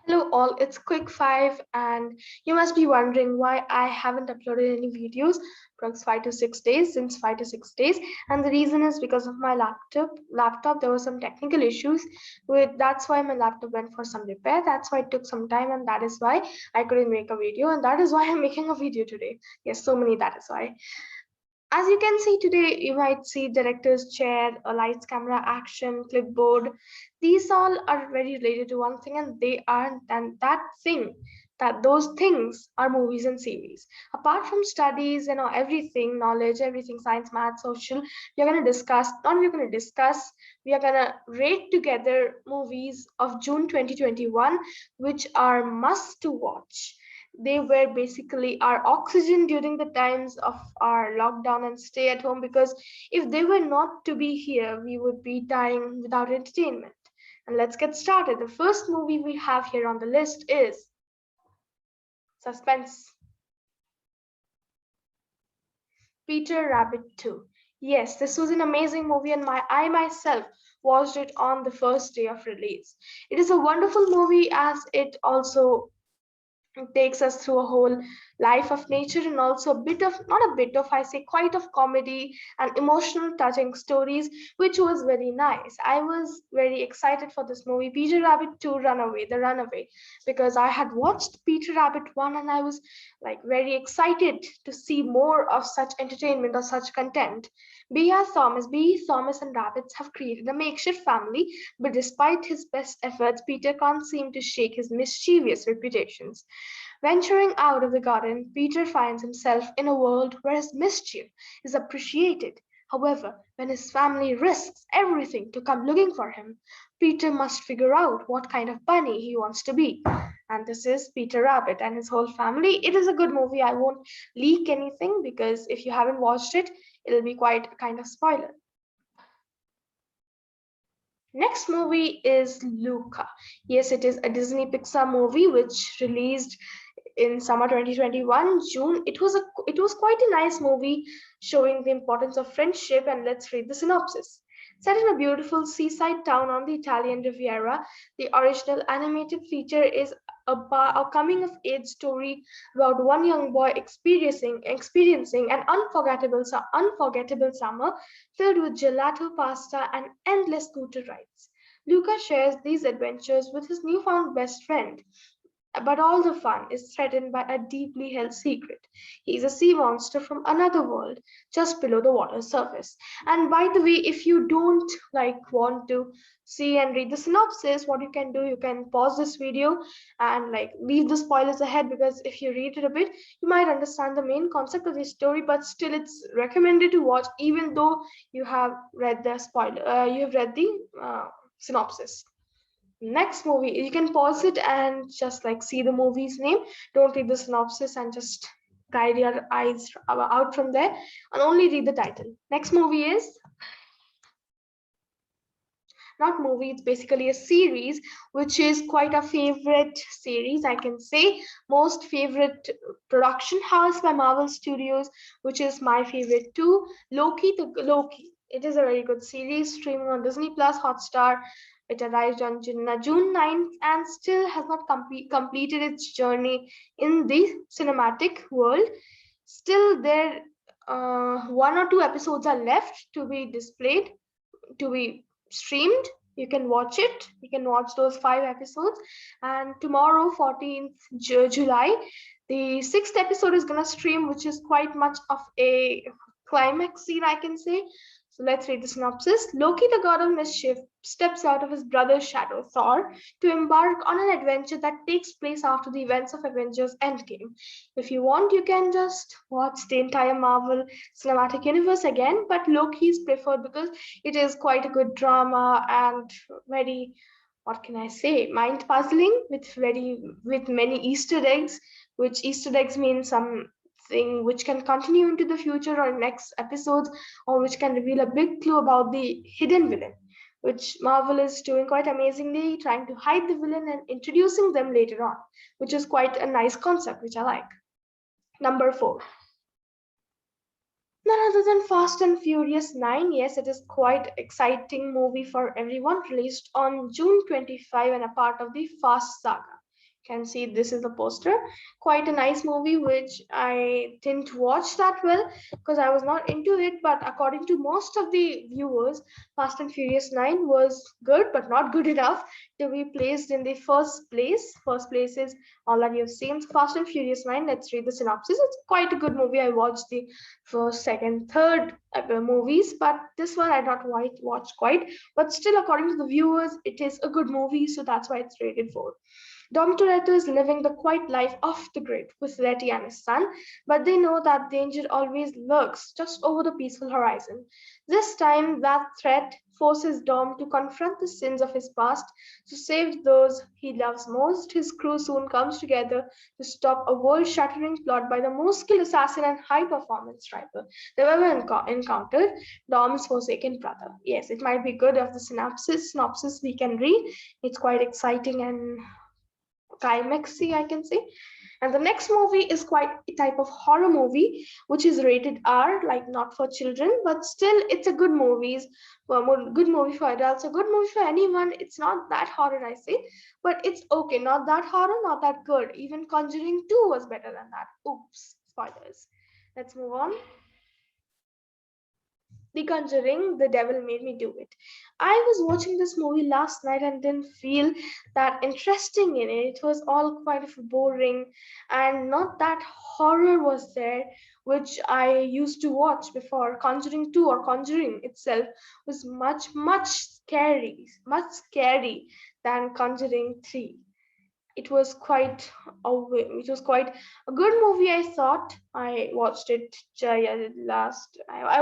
Hello all, it's Quick 5 and you must be wondering why I haven't uploaded any videos for 5 to 6 days since 5 to 6 days, and the reason is because of my laptop there were some technical issues with that's why my laptop went for some repair. That's why it took some time, and that is why I couldn't make a video, and that is why I'm making a video today. Yes, so many, that is why. As you can see today, you might see director's chair, a lights, camera, action, clipboard. These all are very related to one thing, and they are, and that those things are movies and series. Apart from studies, everything, knowledge, everything, science, math, social, we are gonna rate together movies of June 2021, which are must to watch. They were basically our oxygen during the times of our lockdown and stay at home, because if they were not to be here, we would be dying without entertainment. And let's get started. The first movie we have here on the list is suspense, Peter Rabbit 2. Yes, this was an amazing movie, and I myself watched it on the first day of release. It is a wonderful movie as it also takes us through a whole life of nature, and also a bit of, not a bit of, I say quite of comedy and emotional touching stories, which was very nice. I was very excited for this movie, Peter Rabbit 2 Runaway, because I had watched Peter Rabbit 1 and I was like very excited to see more of such entertainment or such content. B. Thomas and rabbits have created a makeshift family, but despite his best efforts, Peter can't seem to shake his mischievous reputations. Venturing out of the garden, Peter finds himself in a world where his mischief is appreciated. However, when his family risks everything to come looking for him, Peter must figure out what kind of bunny he wants to be. And this is Peter Rabbit and his whole family. It is a good movie. I won't leak anything because if you haven't watched it, it'll be quite a kind of spoiler. Next movie is Luca. Yes, it is a Disney Pixar movie which released in summer 2021 June. It was quite a nice movie showing the importance of friendship, and let's read the synopsis. Set in a beautiful seaside town on the Italian Riviera, the original animated feature is a coming of age story about one young boy experiencing an unforgettable summer filled with gelato pasta and endless scooter rides. Luca shares these adventures with his newfound best friend, but all the fun is threatened by a deeply held secret. He's a sea monster from another world, just below the water surface. And by the way, if you don't want to see and read the synopsis, what you can do, you can pause this video and leave the spoilers ahead, because if you read it a bit, you might understand the main concept of the story. But still, it's recommended to watch, even though you have read the you have read the synopsis. Next movie, you can pause it and just see the movie's name. Don't read the synopsis and just guide your eyes out from there and only read the title. Next movie is not movie, it's basically a series, which is quite a favorite series, I can say. Most favorite production house by Marvel Studios, which is my favorite too. Loki. It is a very good series streaming on Disney Plus Hotstar. It arrived on June 9th and still has not completed its journey in the cinematic world. Still, there one or two episodes are left to be displayed, to be streamed. You can watch it. You can watch those 5 episodes. And tomorrow, 14th July, the sixth episode is gonna stream, which is quite much of a climax scene, I can say. So let's read the synopsis. Loki, the god of mischief, steps out of his brother's shadow, Thor, to embark on an adventure that takes place after the events of Avengers Endgame. If you want, you can just watch the entire Marvel Cinematic Universe again, but Loki is preferred because it is quite a good drama and very, what can I say, mind puzzling with many Easter eggs, which Easter eggs mean something which can continue into the future or next episodes, or which can reveal a big clue about the hidden villain, which Marvel is doing quite amazingly, trying to hide the villain and introducing them later on, which is quite a nice concept, which I like. Number 4. None other than Fast and Furious 9. Yes, it is quite exciting movie for everyone, released on June 25 and a part of the Fast saga. Can see this is the poster. Quite a nice movie which I didn't watch that well because I was not into it, but according to most of the viewers, Fast and Furious 9 was good but not good enough to be placed in the first place is all that you've seen. Fast and Furious 9, let's read the synopsis. It's quite a good movie. I watched the first, second, third movies, but this one I not watch quite, but still according to the viewers it is a good movie, so that's why it's rated 4. Dom Toretto is living the quiet life off the grid with Letty and his son, but they know that danger always lurks just over the peaceful horizon. This time, that threat forces Dom to confront the sins of his past to save those he loves most. His crew soon comes together to stop a world shattering plot by the most skilled assassin and high performance striker they've ever encountered, Dom's forsaken brother. Yes, it might be good of the synopsis we can read. It's quite exciting and climaxy, I can say. And the next movie is quite a type of horror movie, which is rated R, like not for children, but still it's a good movies, good movie for adults, a good movie for anyone. It's not that horror, I say, but it's okay. Not that horror, not that good. Even Conjuring 2 was better than that. Oops, spoilers. Let's move on. The Conjuring, The Devil Made Me Do It. I was watching this movie last night and didn't feel that interesting in it. It was all quite of boring and not that horror was there, which I used to watch before. Conjuring 2 or Conjuring itself was much scary than Conjuring 3. It was quite a good movie. I thought I watched it I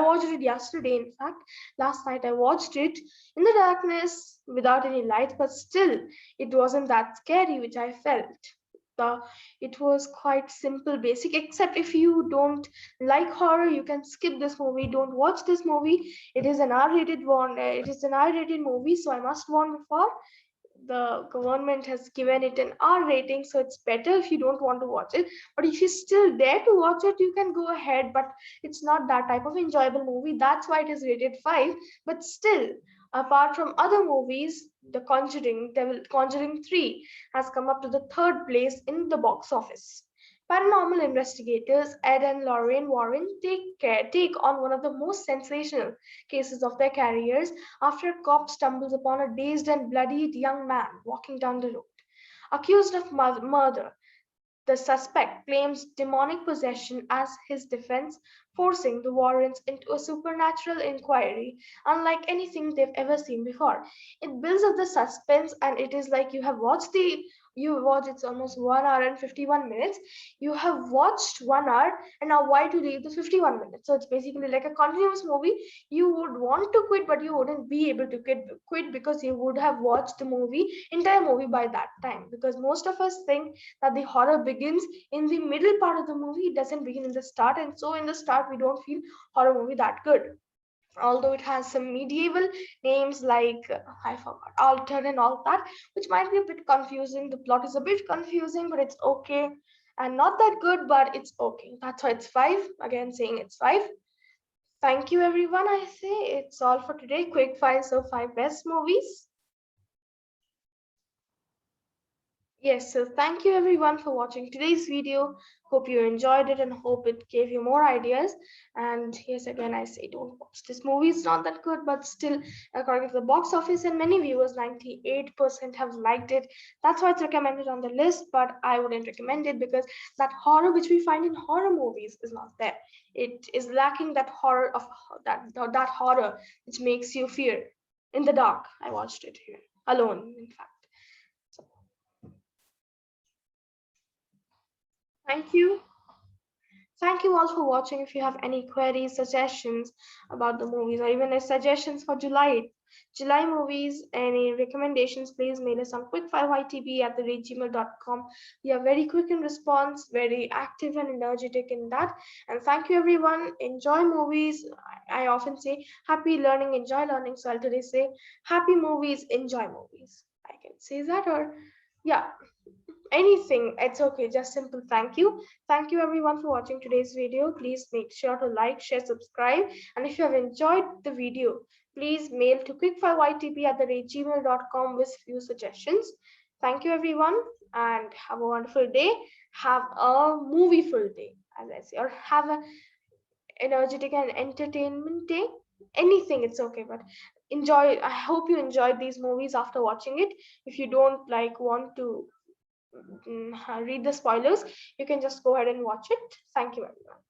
watched it yesterday. In fact, last night I watched it in the darkness without any lights, but still it wasn't that scary, which I felt. The It was quite simple, basic. Except if you don't like horror, you can skip this movie. Don't watch this movie. It is an R-rated one. It is an R-rated movie, so I must warn before the government has given it an R rating, so it's better if you don't want to watch it. But if you still dare to watch it, you can go ahead. But it's not that type of enjoyable movie. That's why it is rated 5. But still, apart from other movies, The Conjuring 3 has come up to the third place in the box office. Paranormal investigators Ed and Lorraine Warren take on one of the most sensational cases of their careers after a cop stumbles upon a dazed and bloodied young man walking down the road. Accused of murder, the suspect claims demonic possession as his defense, forcing the Warrens into a supernatural inquiry unlike anything they've ever seen before. It builds up the suspense, and it is like it's almost 1 hour and 51 minutes. You have watched 1 hour, and now why to leave the 51 minutes? So it's basically like a continuous movie. You would want to quit, but you wouldn't be able to quit because you would have watched the entire movie by that time. Because most of us think that the horror begins in the middle part of the movie. It doesn't begin in the start, and so in the start we don't feel horror movie that good, although it has some medieval names like I forgot altar and all that, which might be a bit confusing. The plot is a bit confusing, but it's okay, and not that good, but it's okay. That's why it's 5. Again, saying it's 5. Thank you, everyone. I say it's all for today. Quick 5, so 5 best movies. Yes, so thank you everyone for watching today's video. Hope you enjoyed it and hope it gave you more ideas. And yes, again, I say don't watch this movie. It's not that good, but still, according to the box office and many viewers, 98% have liked it. That's why it's recommended on the list, but I wouldn't recommend it because that horror which we find in horror movies is not there. It is lacking that horror of that horror which makes you fear in the dark. I watched it here alone, in fact. Thank you. Thank you all for watching. If you have any queries, suggestions about the movies, or even suggestions for July movies, any recommendations, please mail us on quick5ytb@gmail.com. We are very quick in response, very active and energetic in that. And thank you, everyone. Enjoy movies. I often say happy learning, enjoy learning. So I'll today say happy movies, enjoy movies. I can say that, or yeah, anything, it's okay. Just simple thank you everyone for watching today's video. Please make sure to like, share, subscribe, and if you have enjoyed the video, please mail to quick5ytb@gmail.com with few suggestions. Thank you, everyone, and have a wonderful day. Have a movie-full day, as I say, or have a energetic and entertainment day. Anything, it's okay, but enjoy. I hope you enjoyed these movies after watching it. If you don't like want to read the spoilers, you can just go ahead and watch it. Thank you, everyone.